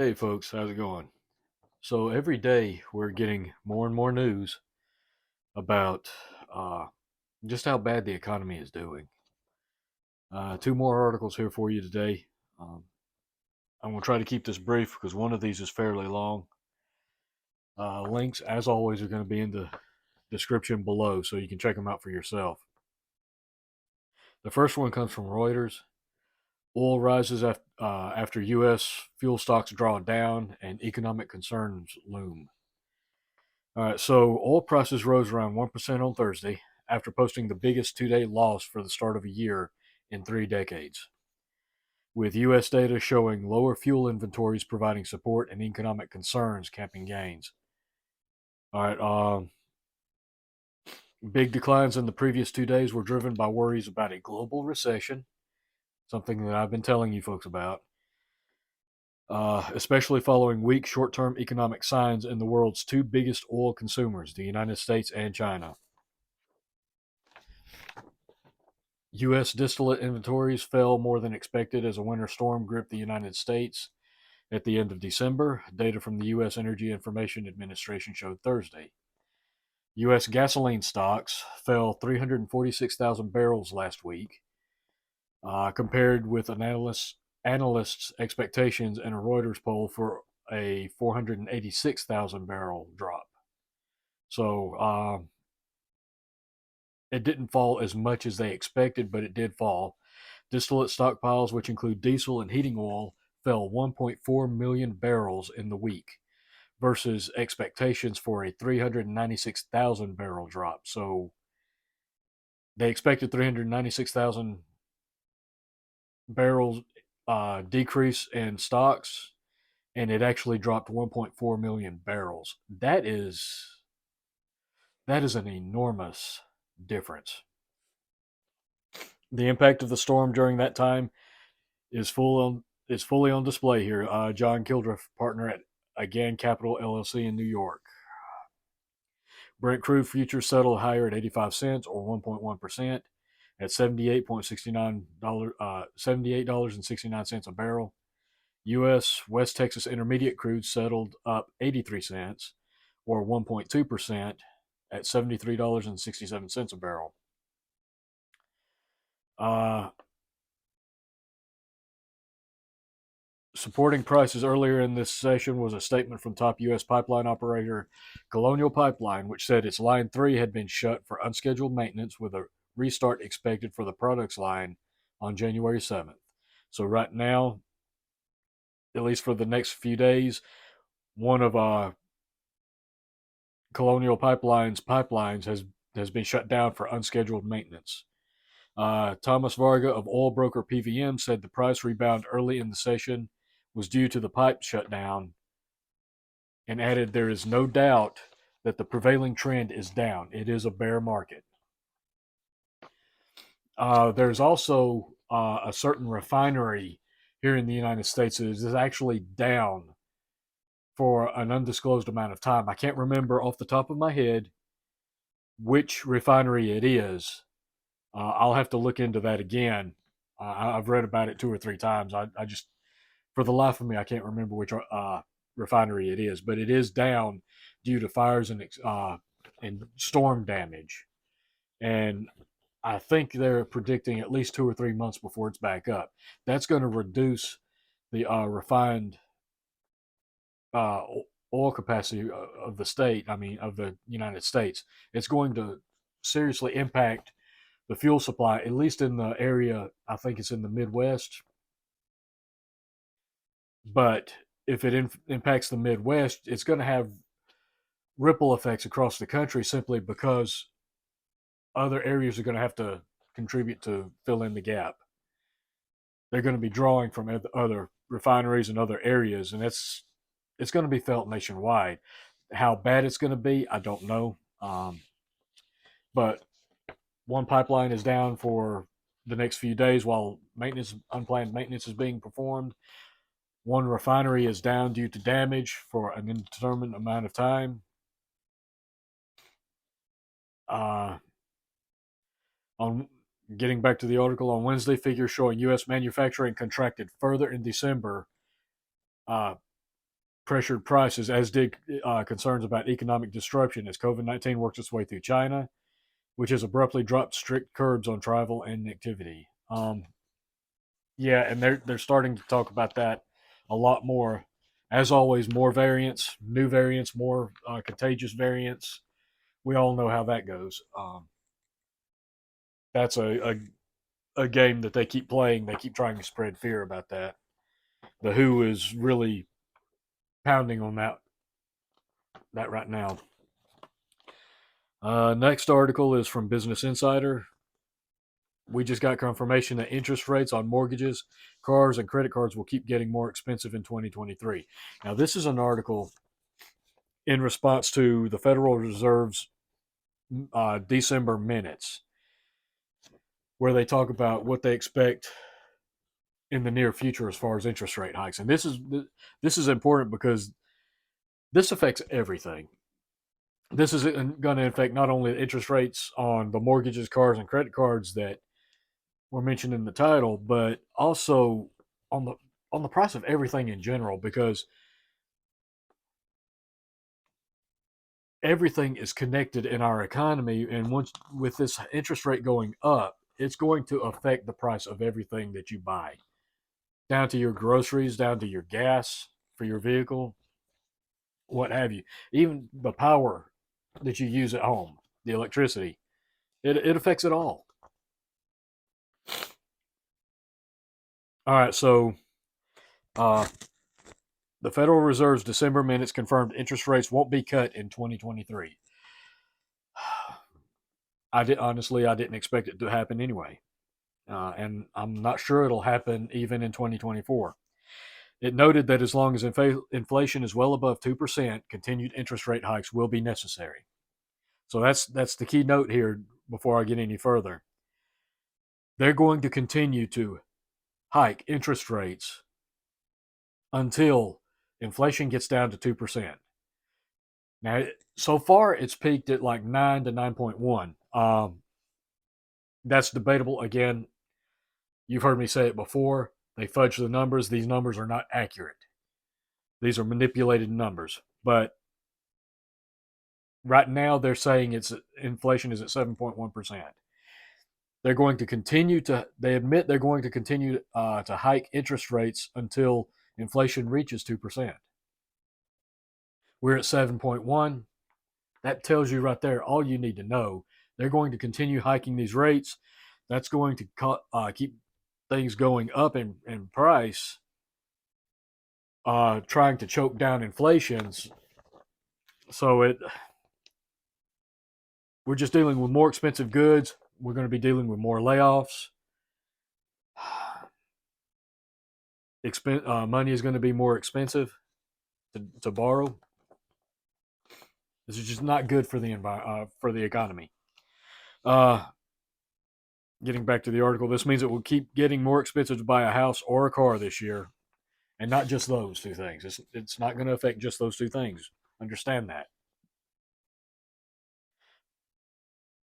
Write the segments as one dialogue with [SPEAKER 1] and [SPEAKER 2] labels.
[SPEAKER 1] Hey folks, how's it going? So every day we're getting more and more news about uh, just how bad the economy is doing. Two more articles here for you today. Um, I'm going to try to keep this brief because one of these is fairly long. Links, as always, are going to be in the description below so you can check them out for yourself. The first one comes from Reuters. Oil rises after U.S. fuel stocks draw down and economic concerns loom. All right, so oil prices rose around 1% on Thursday after posting the biggest 2 day loss for the start of a year in 3 decades, with U.S. data showing lower fuel inventories providing support and economic concerns capping gains. All right, big declines in the previous 2 days were driven by worries about a global recession, something that I've been telling you folks about, especially following weak short term economic signs in the world's two biggest oil consumers, the United States and China. U.S. distillate inventories fell more than expected as a winter storm gripped the United States at the end of December, data from the U.S. Energy Information Administration showed Thursday. U.S. gasoline stocks fell 346,000 barrels last week, compared with analysts' expectations in a Reuters poll for a 486,000 barrel drop. So it didn't fall as much as they expected, but it did fall. Distillate stockpiles, which include diesel and heating oil, fell 1.4 million barrels in the week versus expectations for a 396,000 barrel drop. So they expected 396,000 barrels decrease in stocks, and it actually dropped 1.4 million barrels. That is an enormous difference. The impact of the storm during that time is fully on display here. John Kildreth, partner at Again Capital LLC in New York. Brent crude futures settled higher at 85 cents or 1.1% at $78.69 a barrel. U.S. West Texas Intermediate crude settled up 83 cents or 1.2% at $73.67 a barrel. Uh, Supporting prices earlier in this session was a statement from top U.S. pipeline operator Colonial Pipeline, which said its Line 3 had been shut for unscheduled maintenance with a restart expected for the products line on January 7th. So, right now, at least for the next few days, one of Colonial Pipeline's pipelines has been shut down for unscheduled maintenance. Thomas Varga of oil broker PVM said the price rebound early in the session was due to the pipe shutdown and added there is no doubt that the prevailing trend is down. It is a bear market. There's also a certain refinery here in the United States that is actually down for an undisclosed amount of time. I can't remember off the top of my head which refinery it is. I'll have to look into that again. I've read about it two or three times. I just, for the life of me, I can't remember which refinery it is, but it is down due to fires and storm damage. And I think they're predicting at least 2 or 3 months before it's back up. That's going to reduce the refined uh, oil capacity of the state. I mean, of the United States. It's going to seriously impact the fuel supply, at least in the area. I think it's in the Midwest. But if it impacts the Midwest, it's going to have ripple effects across the country simply because other areas are going to have to contribute to fill in the gap. They're going to be drawing from other refineries and other areas, and it's going to be felt nationwide. How bad it's going to be, I don't know. But one pipeline is down for the next few days while unplanned maintenance is being performed. One refinery is down due to damage for an indeterminate amount of time. Uh, on Getting back to the article on Wednesday, figures showing U.S. manufacturing contracted further in December, uh, pressured prices, as did concerns about economic disruption as COVID-19 works its way through China, which has abruptly dropped strict curbs on travel and activity. Yeah, and they're starting to talk about that a lot more. As always, more variants, new variants, more contagious variants. We all know how that goes. That's a game that they keep playing. They keep trying to spread fear about that. The WHO is really pounding on that right now. Next article is from Business Insider. We just got confirmation that interest rates on mortgages, cars, and credit cards will keep getting more expensive in 2023. Now, this is an article in response to the Federal Reserve's December minutes, where they talk about what they expect in the near future as far as interest rate hikes. And this is important because this affects everything. This is going to affect not only the interest rates on the mortgages, cars, and credit cards that were mentioned in the title, but also on the price of everything in general, because everything is connected in our economy, and once with this interest rate going up, it's going to affect the price of everything that you buy, down to your groceries, down to your gas for your vehicle, what have you, even the power that you use at home, the electricity. It affects it all. All right, so uh, the Federal Reserve's December minutes confirmed interest rates won't be cut in 2023. I didn't expect it to happen anyway, and I'm not sure it'll happen even in 2024. It noted that as long as inflation is well above 2%, continued interest rate hikes will be necessary. So that's the key note here before I get any further. They're going to continue to hike interest rates until inflation gets down to 2%. Now, so far, it's peaked at like 9 to 9.1. That's debatable. Again, you've heard me say it before. They fudge the numbers. These numbers are not accurate. These are manipulated numbers. But right now, they're saying inflation is at 7.1%. They're going to continue to, they admit they're going to continue to hike interest rates until inflation reaches 2%. We're at 7.1. That tells you right there all you need to know. They're going to continue hiking these rates. That's going to keep things going up in price, trying to choke down inflations. So we're just dealing with more expensive goods. We're going to be dealing with more layoffs. Money is going to be more expensive to borrow. This is just not good for the economy. Getting back to the article, this means it will keep getting more expensive to buy a house or a car this year, and not just those two things. It's not going to affect just those two things. Understand that.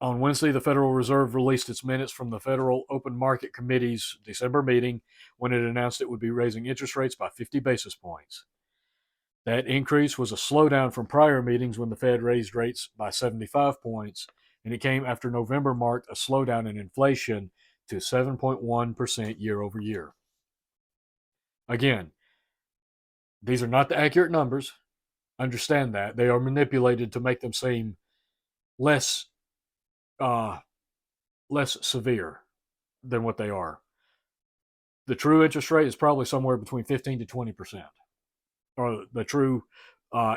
[SPEAKER 1] On Wednesday, the Federal Reserve released its minutes from the Federal Open Market Committee's December meeting when it announced it would be raising interest rates by 50 basis points. That increase was a slowdown from prior meetings when the Fed raised rates by 75 points, and it came after November marked a slowdown in inflation to 7.1% year over year. Again, these are not the accurate numbers. Understand that. They are manipulated to make them seem less uh, less severe than what they are. The true interest rate is probably somewhere between 15 to 20%, or the true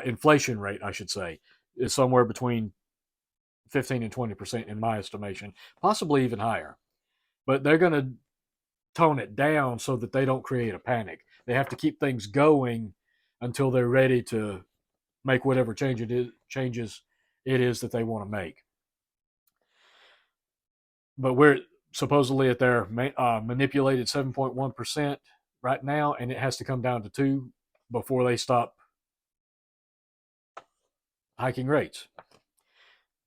[SPEAKER 1] inflation rate, I should say, is somewhere between 15 and 20% in my estimation, possibly even higher. But they're going to tone it down so that they don't create a panic. They have to keep things going until they're ready to make whatever changes it is that they want to make. But we're supposedly at their manipulated 7.1% right now, and it has to come down to 2 before they stop hiking rates.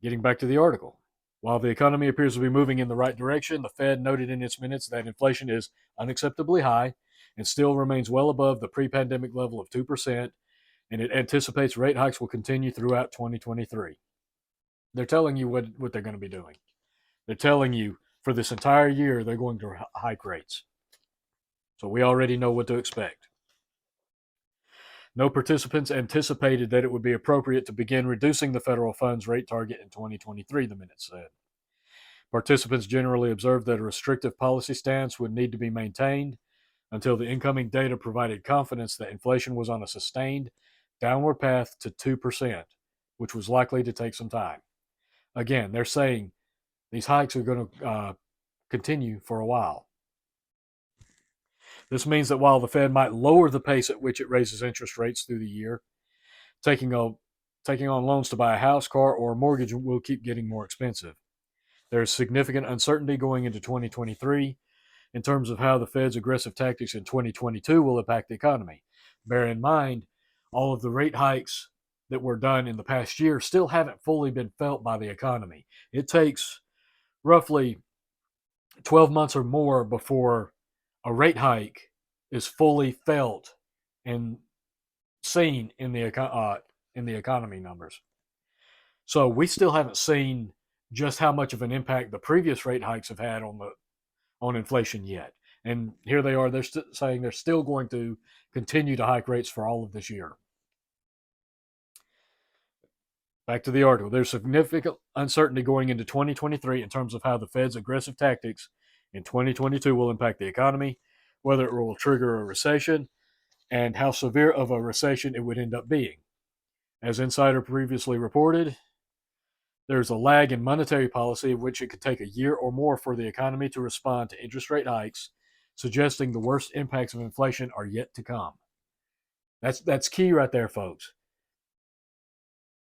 [SPEAKER 1] Getting back to the article. While the economy appears to be moving in the right direction, the Fed noted in its minutes that inflation is unacceptably high and still remains well above the pre pandemic level of 2%, and it anticipates rate hikes will continue throughout 2023. They're telling you what they're going to be doing. They're telling you for this entire year they're going to hike rates. So we already know what to expect. No participants anticipated that it would be appropriate to begin reducing the federal funds rate target in 2023, the minutes said. Participants generally observed that a restrictive policy stance would need to be maintained until the incoming data provided confidence that inflation was on a sustained downward path to 2%, which was likely to take some time. Again, they're saying these hikes are going to continue for a while. This means that while the Fed might lower the pace at which it raises interest rates through the year, taking on loans to buy a house, car, or a mortgage will keep getting more expensive. There is significant uncertainty going into 2023 in terms of how the Fed's aggressive tactics in 2022 will impact the economy. Bear in mind, all of the rate hikes that were done in the past year still haven't fully been felt by the economy. It takes roughly 12 months or more before a rate hike is fully felt and seen in the economy numbers. So we still haven't seen just how much of an impact the previous rate hikes have had on inflation yet. And here they are, they're saying they're still going to continue to hike rates for all of this year. Back to the article. There's significant uncertainty going into 2023 in terms of how the Fed's aggressive tactics in 2022 will impact the economy, whether it will trigger a recession, and how severe of a recession it would end up being. As Insider previously reported, there's a lag in monetary policy in which it could take a year or more for the economy to respond to interest rate hikes, suggesting the worst impacts of inflation are yet to come. That's key right there, folks.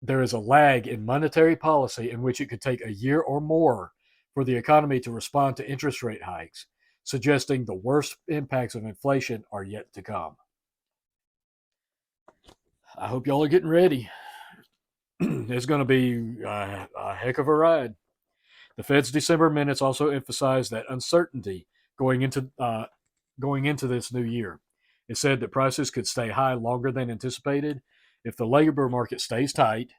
[SPEAKER 1] There is a lag in monetary policy in which it could take a year or more for the economy to respond to interest rate hikes, suggesting the worst impacts of inflation are yet to come. I hope y'all are getting ready. It's going to be a heck of a ride. The Fed's December minutes also emphasized that uncertainty going into this new year. It said that prices could stay high longer than anticipated if the labor market stays tight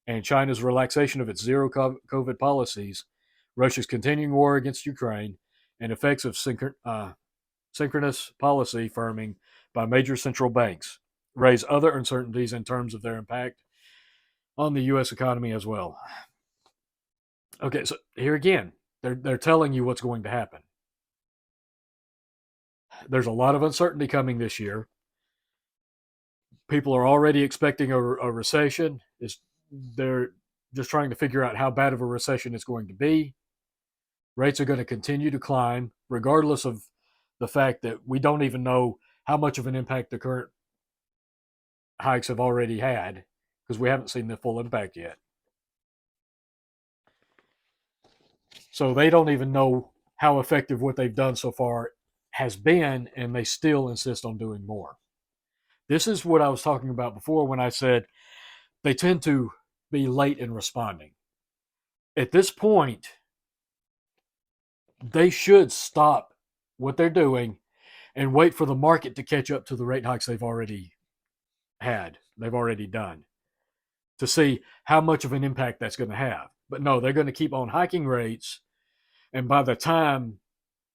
[SPEAKER 1] and China's relaxation of its zero COVID policies, Russia's continuing war against Ukraine, and effects of synchronous policy firming by major central banks raise other uncertainties in terms of their impact on the U.S. economy as well. Okay, so here again, they're telling you what's going to happen. There's a lot of uncertainty coming this year. People are already expecting a recession. They're just trying to figure out how bad of a recession it's going to be. Rates are going to continue to climb, regardless of the fact that we don't even know how much of an impact the current hikes have already had, because we haven't seen the full impact yet. So they don't even know how effective what they've done so far has been, and they still insist on doing more. This is what I was talking about before when I said they tend to be late in responding. At this point, they should stop what they're doing and wait for the market to catch up to the rate hikes they've already done, to see how much of an impact that's going to have. But no, they're going to keep on hiking rates, and by the time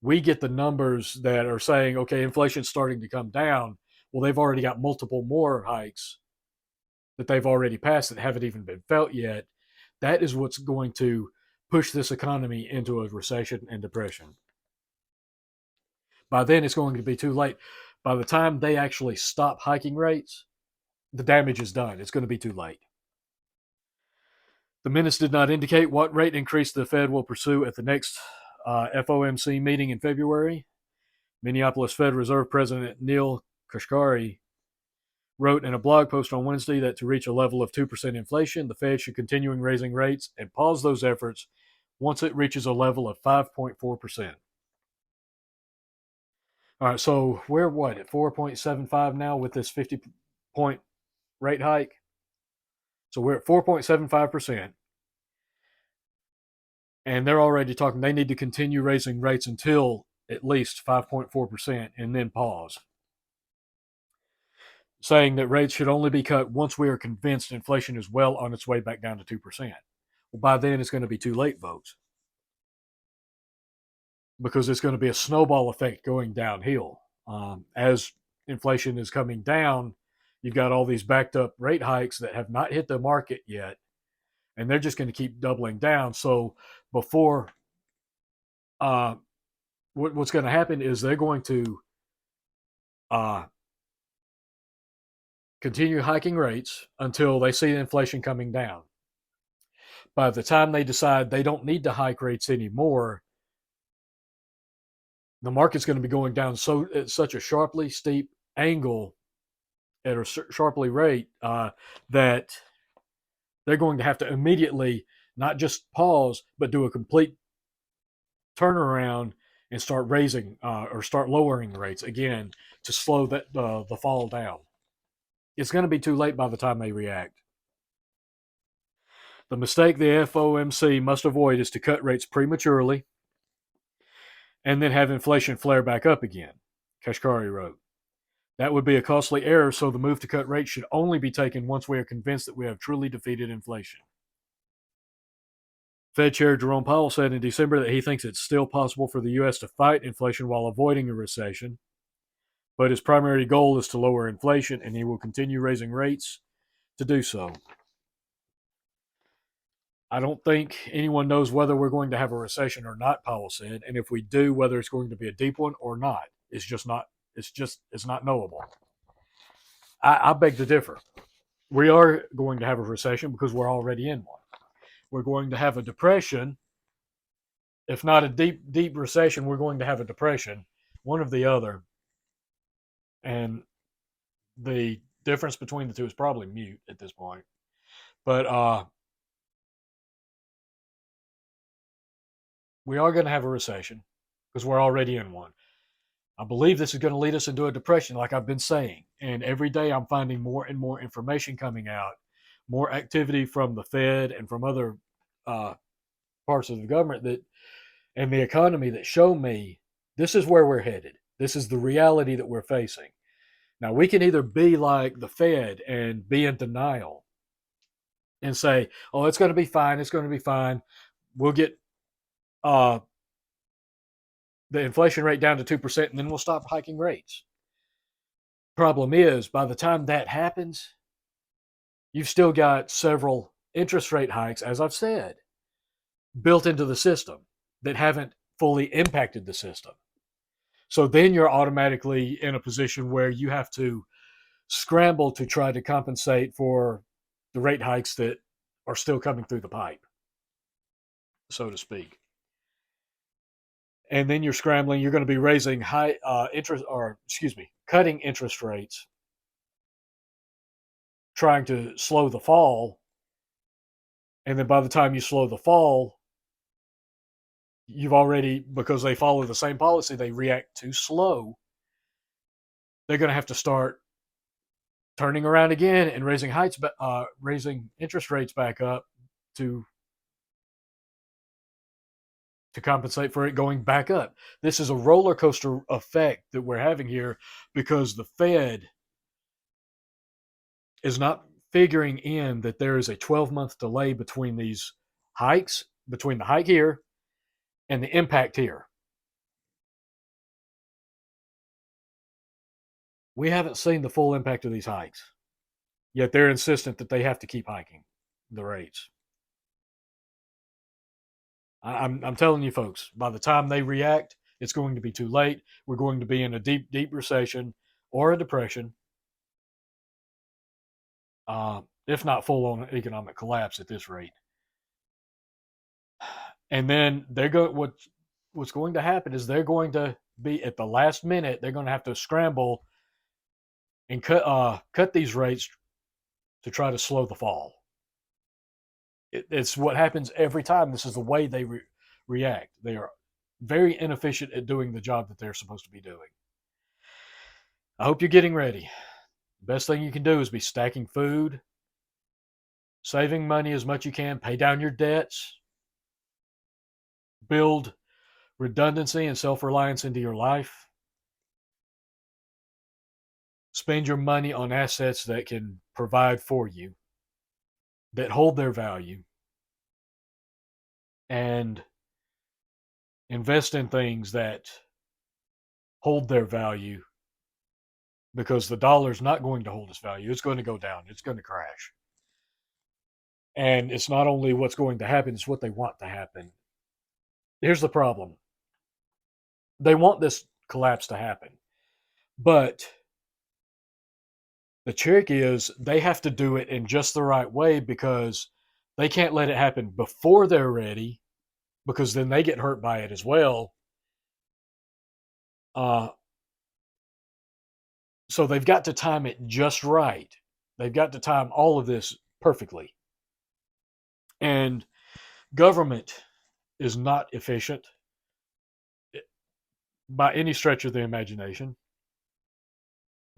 [SPEAKER 1] we get the numbers that are saying, okay, inflation's starting to come down, well, they've already got multiple more hikes that they've already passed that haven't even been felt yet. That is what's going to push this economy into a recession and depression. By then, it's going to be too late. By the time they actually stop hiking rates, the damage is done. It's going to be too late. The minutes did not indicate what rate increase the Fed will pursue at the next FOMC meeting in February. Minneapolis Fed Reserve President Neil Kashkari wrote in a blog post on Wednesday that to reach a level of 2% inflation, the Fed should continue raising rates and pause those efforts once it reaches a level of 5.4%. All right, so we're at 4.75 now with this 50-point rate hike? So we're at 4.75%. And they're already talking, they need to continue raising rates until at least 5.4% and then pause. saying that rates should only be cut once we are convinced inflation is well on its way back down to 2%. Well, by then it's going to be too late, folks, because it's going to be a snowball effect going downhill. As inflation is coming down, you've got all these backed up rate hikes that have not hit the market yet, and they're just going to keep doubling down. So before uh, what's going to happen is they're going to uh, continue hiking rates until they see inflation coming down. By the time they decide they don't need to hike rates anymore, the market's going to be going down so at such a sharply steep angle at a sharply rate that they're going to have to immediately not just pause but do a complete turnaround and start raising or start lowering rates again to slow the fall down. It's going to be too late by the time they react. The mistake the FOMC must avoid is to cut rates prematurely and then have inflation flare back up again, Kashkari wrote. That would be a costly error, so the move to cut rates should only be taken once we are convinced that we have truly defeated inflation. Fed Chair Jerome Powell said in December that he thinks it's still possible for the U.S. to fight inflation while avoiding a recession, but his primary goal is to lower inflation, and he will continue raising rates to do so. I don't think anyone knows whether we're going to have a recession or not, Powell said, and if we do, whether it's going to be a deep one or not. It's not knowable. I beg to differ. We are going to have a recession because we're already in one. We're going to have a depression. If not a deep recession, we're going to have a depression, one of the other. And the difference between the two is probably mute at this point. But we are going to have a recession because we're already in one. I believe this is going to lead us into a depression, like I've been saying. And every day I'm finding more and more information coming out, more activity from the Fed and from other parts of the government and the economy that show me this is where we're headed. This is the reality that we're facing. Now, we can either be like the Fed and be in denial and say, oh, it's going to be fine. It's going to be fine. We'll get the inflation rate down to 2%, and then we'll stop hiking rates. Problem is, by the time that happens, you've still got several interest rate hikes, as I've said, built into the system that haven't fully impacted the system. So then you're automatically in a position where you have to scramble to try to compensate for the rate hikes that are still coming through the pipe, so to speak. And then you're scrambling. You're going to be raising cutting interest rates, trying to slow the fall. And then by the time you slow the fall, you've already, because they follow the same policy, they react too slow. They're going to have to start turning around again and raising interest rates back up to compensate for it going back up. This is a roller coaster effect that we're having here because the Fed is not figuring in that there is a 12-month delay between these hikes, between the hike here and the impact here. We haven't seen the full impact of these hikes, yet they're insistent that they have to keep hiking the rates. I'm telling you, folks, by the time they react, it's going to be too late. We're going to be in a deep recession or a depression, if not full-on economic collapse at this rate. And then what's going to happen is they're going to be at the last minute. They're going to have to scramble and cut these rates to try to slow the fall. It's what happens every time. This is the way they react. They are very inefficient at doing the job that they're supposed to be doing. I hope you're getting ready. The best thing you can do is be stacking food, saving money as much as you can, pay down your debts, build redundancy and self-reliance into your life. Spend your money on assets that can provide for you, that hold their value, and invest in things that hold their value, because the dollar's not going to hold its value. It's going to go down. It's going to crash. And it's not only what's going to happen, it's what they want to happen. Here's the problem. They want this collapse to happen. But the trick is they have to do it in just the right way, because they can't let it happen before they're ready, because then they get hurt by it as well. Uh, so they've got to time it just right. They've got to time all of this perfectly. And government is not efficient by any stretch of the imagination.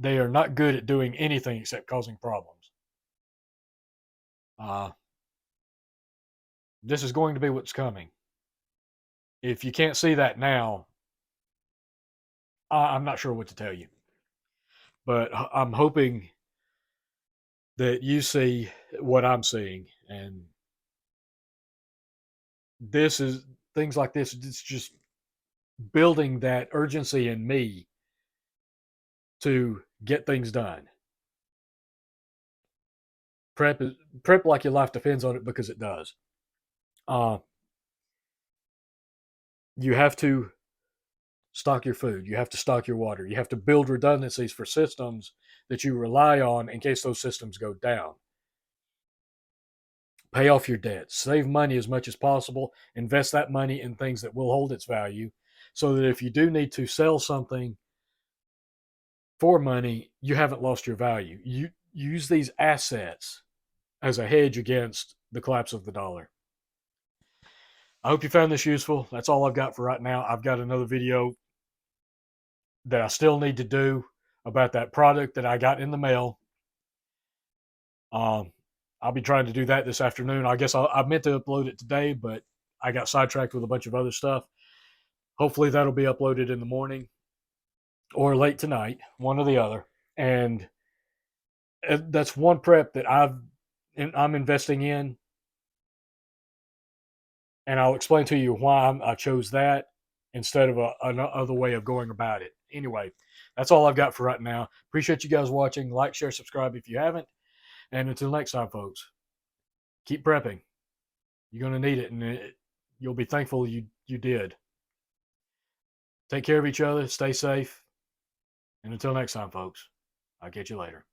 [SPEAKER 1] They are not good at doing anything except causing problems. Uh, this is going to be what's coming. If you can't see that now, I'm not sure what to tell you. But I'm hoping that you see what I'm seeing. And this is things like this, it's just building that urgency in me to get things done. Prep like your life depends on it, because it does. Uh, you have to stock your food. You have to stock your water. You have to build redundancies for systems that you rely on in case those systems go down. Pay off your debts. Save money as much as possible. Invest that money in things that will hold its value, so that if you do need to sell something for money, you haven't lost your value. You use these assets as a hedge against the collapse of the dollar. I hope you found this useful. That's all I've got for right now. I've got another video that I still need to do about that product that I got in the mail. Um, I'll be trying to do that this afternoon. I guess I meant to upload it today, but I got sidetracked with a bunch of other stuff. Hopefully that'll be uploaded in the morning or late tonight, one or the other. And that's one prep that I'm investing in, and I'll explain to you why I chose that instead of another way of going about it. Anyway, that's all I've got for right now. Appreciate you guys watching. Like, share, subscribe if you haven't. And until next time, folks, keep prepping. You're going to need it, and you'll be thankful you did. Take care of each other. Stay safe. And until next time, folks, I'll catch you later.